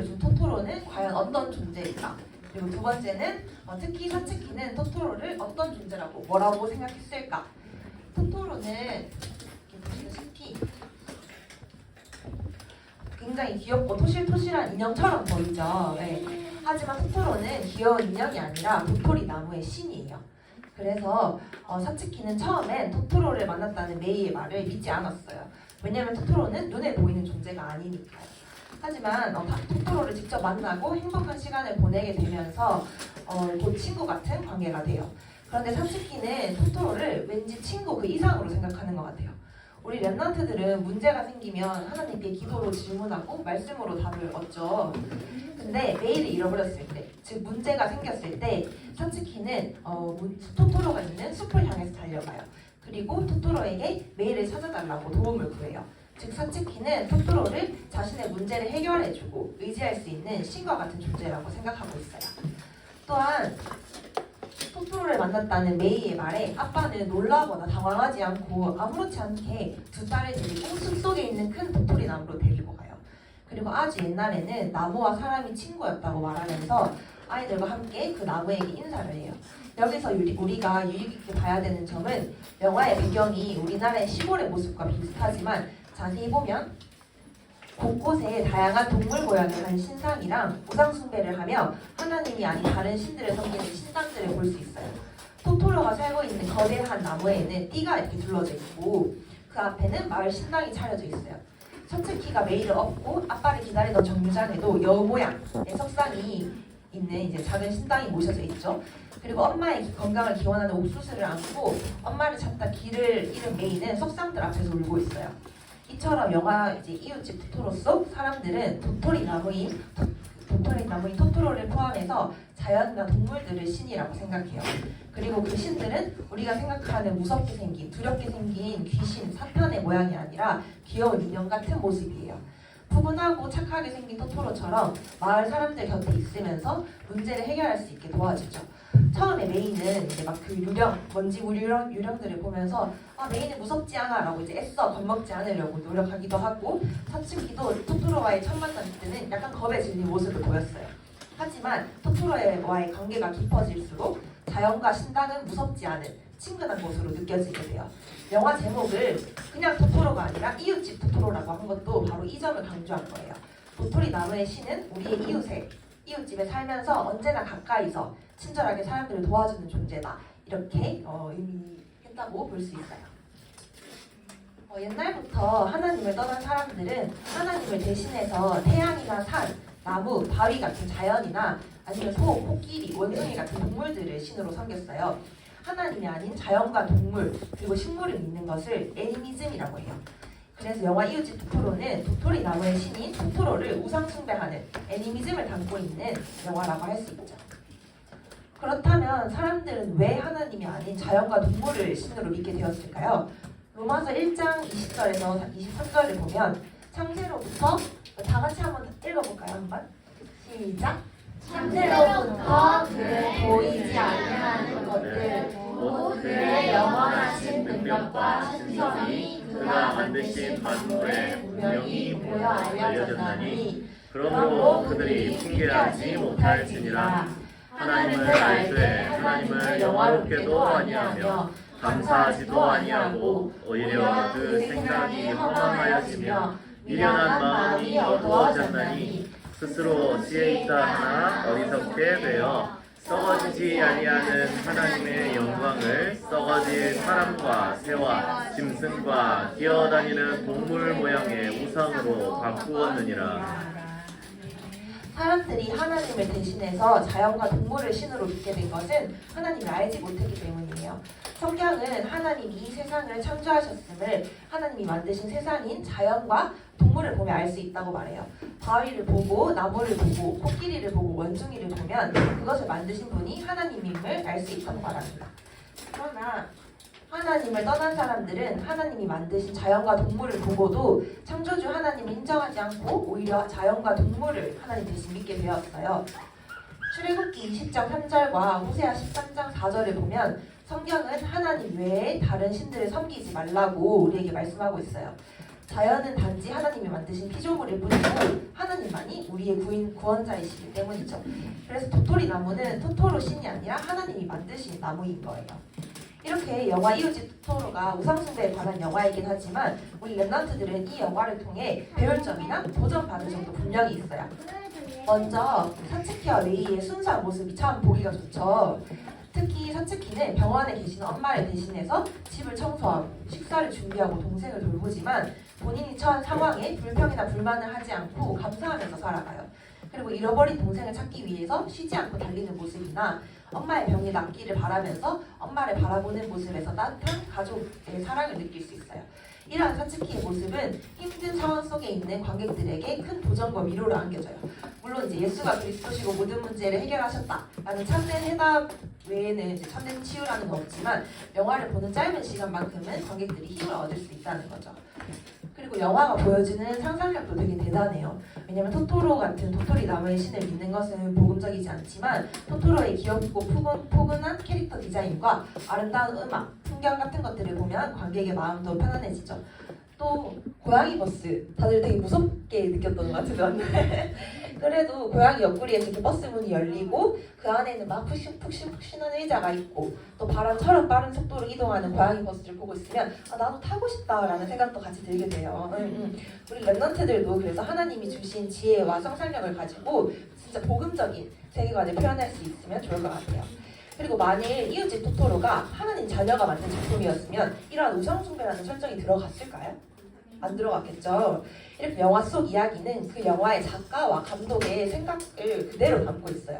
보여준 토토로는 과연 어떤 존재일까? 그리고 두 번째는 특히 사츠키는 토토로를 어떤 존재라고 뭐라고 생각했을까? 토토로는 이렇게 보시다시피 굉장히 귀엽고 토실토실한 인형처럼 보이죠. 네. 하지만 토토로는 귀여운 인형이 아니라 도토리 나무의 신이에요. 그래서 사츠키는 처음엔 토토로를 만났다는 메이의 말을 믿지 않았어요. 왜냐하면 토토로는 눈에 보이는 존재가 아니니까요. 하지만 토토로를 직접 만나고 행복한 시간을 보내게 되면서 곧 친구 같은 관계가 돼요. 그런데 사츠키는 토토로를 왠지 친구 그 이상으로 생각하는 것 같아요. 우리 랩런트들은 문제가 생기면 하나님께 기도로 질문하고 말씀으로 답을 얻죠. 근데 메이를 잃어버렸을 때, 즉 문제가 생겼을 때 사츠키는 토토로가 있는 숲을 향해서 달려가요. 그리고 토토로에게 메이를 찾아달라고 도움을 구해요. 즉 사츠키는 토토로를 자신의 문제를 해결해주고 의지할 수 있는 신과 같은 존재라고 생각하고 있어요. 또한 토토로를 만났다는 메이의 말에 아빠는 놀라거나 당황하지 않고 아무렇지 않게 두 딸을 데리고 숲속에 있는 큰 도토리 나무로 데리고 가요. 그리고 아주 옛날에는 나무와 사람이 친구였다고 말하면서 아이들과 함께 그 나무에게 인사를 해요. 여기서 우리가 유익 있게 봐야 되는 점은 영화의 배경이 우리나라의 시골의 모습과 비슷하지만 자세히 보면 곳곳에 다양한 동물 모양의 한 신상이랑 우상 숭배를 하며 하나님이 아닌 다른 신들을 섬기는 신상들을 볼 수 있어요. 토토로가 살고 있는 거대한 나무에는 띠가 이렇게 둘러져 있고 그 앞에는 마을 신당이 차려져 있어요. 사츠키가 메이를 업고 아빠를 기다리던 정류장에도 여우 모양의 석상이 있는 이제 작은 신당이 모셔져 있죠. 그리고 엄마의 건강을 기원하는 옥수수를 안고 엄마를 찾다 길을 잃은 메이는 석상들 앞에서 울고 있어요. 이처럼 영화 이제 이웃집 토토로 속 사람들은 도토리 나무인 토토로를 포함해서 자연과 동물들을 신이라고 생각해요. 그리고 그 신들은 우리가 생각하는 무섭게 생긴, 두렵게 생긴 귀신, 사편의 모양이 아니라 귀여운 인형 같은 모습이에요. 푸근하고 착하게 생긴 토토로처럼 마을 사람들 곁에 있으면서 문제를 해결할 수 있게 도와주죠. 처음에 메이는 이제 막 그 먼지물 유령들을 보면서 메이는 무섭지 않아 라고 이제 애써 겁먹지 않으려고 노력하기도 하고 사츠키도 토토로와의 첫 만남 때는 약간 겁에 질린 모습을 보였어요. 하지만 토토로와의 관계가 깊어질수록 자연과 신당은 무섭지 않은 친근한 곳으로 느껴지게 돼요. 영화 제목을 그냥 토토로가 아니라 이웃집 토토로라고 한 것도 바로 이 점을 강조한 거예요. 도토리 나무의 신은 우리의 이웃집에 살면서 언제나 가까이서 친절하게 사람들을 도와주는 존재다. 이렇게 의미했다고 볼 수 있어요. 옛날부터 하나님을 떠난 사람들은 하나님을 대신해서 태양이나 산, 나무, 바위 같은 자연이나 아니면 소, 코끼리, 원숭이 같은 동물들을 신으로 섬겼어요. 하나님이 아닌 자연과 동물 그리고 식물을 믿는 것을 애니미즘이라고 해요. 그래서 영화 이웃집 토토로는 도토리 나무의 신인 토토로를 우상 숭배하는 애니미즘을 담고 있는 영화라고 할 수 있죠. 그렇다면 사람들은 왜 하나님이 아닌 자연과 동물을 신으로 믿게 되었을까요? 로마서 1장 20절에서 23절을 보면 창세로부터 다 같이 한번 읽어볼까요? 한번 시작! 창세로부터 그의 보이지 아니하는 것들 곧 그의 영원하신 능력과 신성이 그가 만드신 만물에 분명히 보여 알려졌나니 그러므로 그들이 핑계하지 못할지니라. 하나님을 알되 하나님을 영화롭게도 아니하며 감사하지도 아니하고 오히려 그 생각이 허망하여지며 미련한 마음이 어두워졌나니 스스로 지혜 있다 하나 어리석게 되어 썩어지지 아니하는 하나님의 영광을 썩어질 사람과 새와 짐승과 기어다니는 동물 모양의 우상으로 바꾸었느니라. 사람들이 하나님을 대신해서 자연과 동물을 신으로 믿게 된 것은 하나님을 알지 못했기 때문이에요. 성경은 하나님이 이 세상을 창조하셨음을 하나님이 만드신 세상인 자연과 동물을 보면 알 수 있다고 말해요. 바위를 보고 나무를 보고 코끼리를 보고 원숭이를 보면 그것을 만드신 분이 하나님임을 알 수 있다고 말합니다. 그러나 하나님을 떠난 사람들은 하나님이 만드신 자연과 동물을 보고도 창조주 하나님을 인정하지 않고 오히려 자연과 동물을 하나님 대신 믿게 되었어요. 출애굽기 20장 3절과 호세아 13장 4절을 보면 성경은 하나님 외에 다른 신들을 섬기지 말라고 우리에게 말씀하고 있어요. 자연은 단지 하나님이 만드신 피조물일 뿐이고 하나님만이 우리의 구원자이시기 때문이죠. 그래서 도토리 나무는 토토로 신이 아니라 하나님이 만드신 나무인 거예요. 이렇게 영화 이웃집 토토로가 우상숭배에 관한 영화이긴 하지만 우리 랩런트들은 이 영화를 통해 배울 점이나 도전받을 점도 분명히 있어요. 먼저 사츠키와 레이의 순수한 모습이 참 보기가 좋죠. 특히 사츠키는 병원에 계신 엄마를 대신해서 집을 청소하고 식사를 준비하고 동생을 돌보지만 본인이 처한 상황에 불평이나 불만을 하지 않고 감사하면서 살아가요. 그리고 잃어버린 동생을 찾기 위해서 쉬지 않고 달리는 모습이나 엄마의 병이 낫기를 바라면서 엄마를 바라보는 모습에서 따뜻한 가족의 사랑을 느낄 수 있어요. 이러한 사츠키의 모습은 힘든 상황 속에 있는 관객들에게 큰 도전과 위로를 안겨줘요. 물론 이제 예수가 그리스도시고 모든 문제를 해결하셨다라는 참된 해답 외에는 이제 참된 치유라는 건 없지만 영화를 보는 짧은 시간만큼은 관객들이 힘을 얻을 수 있다는 거죠. 그리고 영화가 보여주는 상상력도 되게 대단해요. 왜냐면 토토로 같은 도토리 나무의 신을 믿는 것은 복음적이지 않지만 토토로의 귀엽고 포근한 캐릭터 디자인과 아름다운 음악, 풍경 같은 것들을 보면 관객의 마음도 편안해지죠. 또 고양이 버스 다들 되게 무섭게 느꼈던 것 같은데 그래도 고양이 옆구리에서 이렇게 버스 문이 열리고 그 안에는 막 푹신푹신한 의자가 있고 또 바람처럼 빠른 속도로 이동하는 고양이 버스를 보고 있으면 아, 나도 타고 싶다라는 생각도 같이 들게 돼요. 우리 랩런트들도 그래서 하나님이 주신 지혜와 상상력을 가지고 진짜 복음적인 세계관을 표현할 수 있으면 좋을 것 같아요. 그리고 만일 이웃집 토토로가 하나님 자녀가 만든 작품이었으면 이러한 우상숭배라는 설정이 들어갔을까요? 안 들어갔겠죠. 이렇게 영화 속 이야기는 그 영화의 작가와 감독의 생각을 그대로 담고 있어요.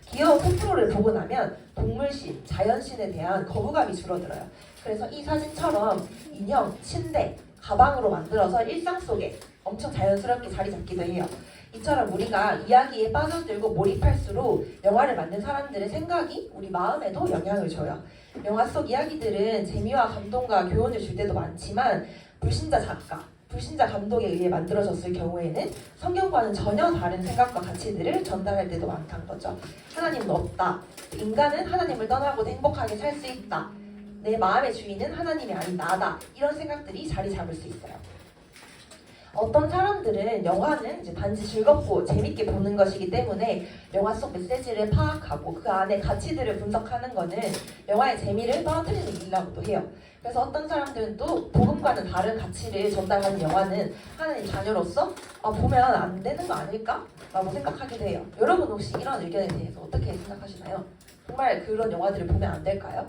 귀여운 토토로를 보고 나면 동물신, 자연신에 대한 거부감이 줄어들어요. 그래서 이 사진처럼 인형, 침대, 가방으로 만들어서 일상 속에 엄청 자연스럽게 자리 잡기도 해요. 이처럼 우리가 이야기에 빠져들고 몰입할수록 영화를 만든 사람들의 생각이 우리 마음에도 영향을 줘요. 영화 속 이야기들은 재미와 감동과 교훈을 줄 때도 많지만 불신자 작가, 불신자 감독에 의해 만들어졌을 경우에는 성경과는 전혀 다른 생각과 가치들을 전달할 때도 많다는 거죠. 하나님은 없다. 인간은 하나님을 떠나고도 행복하게 살 수 있다. 내 마음의 주인은 하나님이 아닌 나다. 이런 생각들이 자리 잡을 수 있어요. 어떤 사람들은 영화는 이제 단지 즐겁고 재밌게 보는 것이기 때문에 영화 속 메시지를 파악하고 그 안에 가치들을 분석하는 것은 영화의 재미를 떨어뜨리는 일이라고도 해요. 그래서 어떤 사람들은 또 복음과는 다른 가치를 전달하는 영화는 하나님 자녀로서 보면 안 되는 거 아닐까? 라고 생각하기도 해요. 여러분 혹시 이런 의견에 대해서 어떻게 생각하시나요? 정말 그런 영화들을 보면 안 될까요?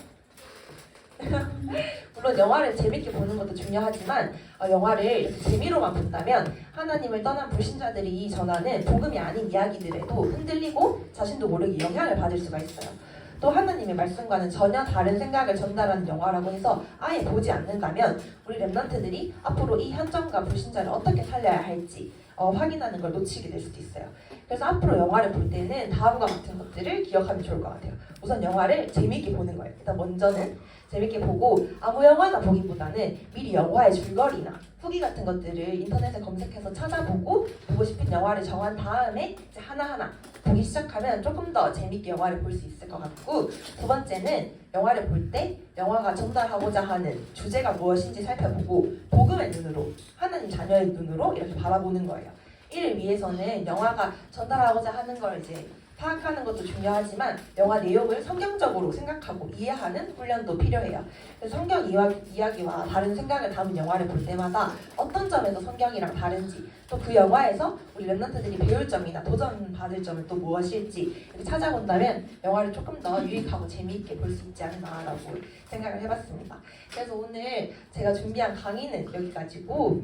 물론 영화를 재밌게 보는 것도 중요하지만 영화를 이렇게 재미로만 본다면 하나님을 떠난 불신자들이 전하는 복음이 아닌 이야기들에도 흔들리고 자신도 모르게 영향을 받을 수가 있어요. 또 하나님의 말씀과는 전혀 다른 생각을 전달하는 영화라고 해서 아예 보지 않는다면 우리 랩런트들이 앞으로 이 현장과 불신자를 어떻게 살려야 할지 확인하는 걸 놓치게 될 수도 있어요. 그래서 앞으로 영화를 볼 때는 다음과 같은 것들을 기억하면 좋을 것 같아요. 우선 영화를 재미있게 보는 거예요. 일단 먼저는 재밌게 보고 아무 영화나 보기보다는 미리 영화의 줄거리나 후기 같은 것들을 인터넷에 검색해서 찾아보고 보고 싶은 영화를 정한 다음에 이제 하나하나 보기 시작하면 조금 더 재밌게 영화를 볼 수 있을 것 같고, 두 번째는 영화를 볼 때 영화가 전달하고자 하는 주제가 무엇인지 살펴보고 복음의 눈으로, 하나님 자녀의 눈으로 이렇게 바라보는 거예요. 이를 위해서는 영화가 전달하고자 하는 걸 이제 파악하는 것도 중요하지만 영화 내용을 성경적으로 생각하고 이해하는 훈련도 필요해요. 그래서 성경 이야기와 다른 생각을 담은 영화를 볼 때마다 어떤 점에서 성경이랑 다른지, 또 그 영화에서 우리 랩런트들이 배울 점이나 도전받을 점은 또 무엇일지 이렇게 찾아본다면 영화를 조금 더 유익하고 재미있게 볼 수 있지 않나라고 생각을 해봤습니다. 그래서 오늘 제가 준비한 강의는 여기까지고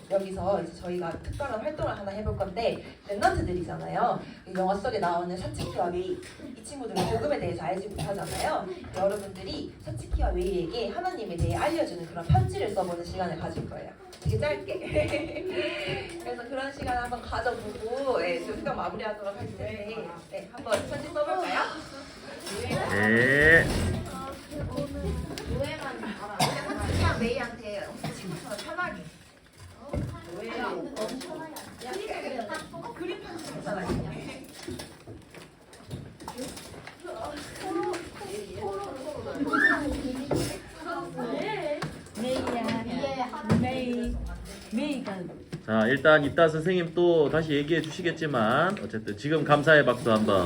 여기서 이제 저희가 특별한 활동을 하나 해볼 건데, 랩런트들이잖아요. 영화 속에 나오는 사츠키와 웨이, 이 친구들은 복음에 대해서 알지 못하잖아요. 여러분들이 사츠키와 웨이에게 하나님에 대해 알려주는 그런 편지를 써보는 시간을 가질 거예요. 되게 짧게. 그래서 그런 시간 한번 가져보고 수강 마무리하도록 할 텐데 한번 편지 써볼까요? 네. 사츠키와 웨이한테 친구처럼 편하게. 왜요? 그림 편지 괜찮아요. 메이야. 메이. 자, 일단 이따 선생님 또 다시 얘기해 주시겠지만 어쨌든 지금 감사의 박수 한번.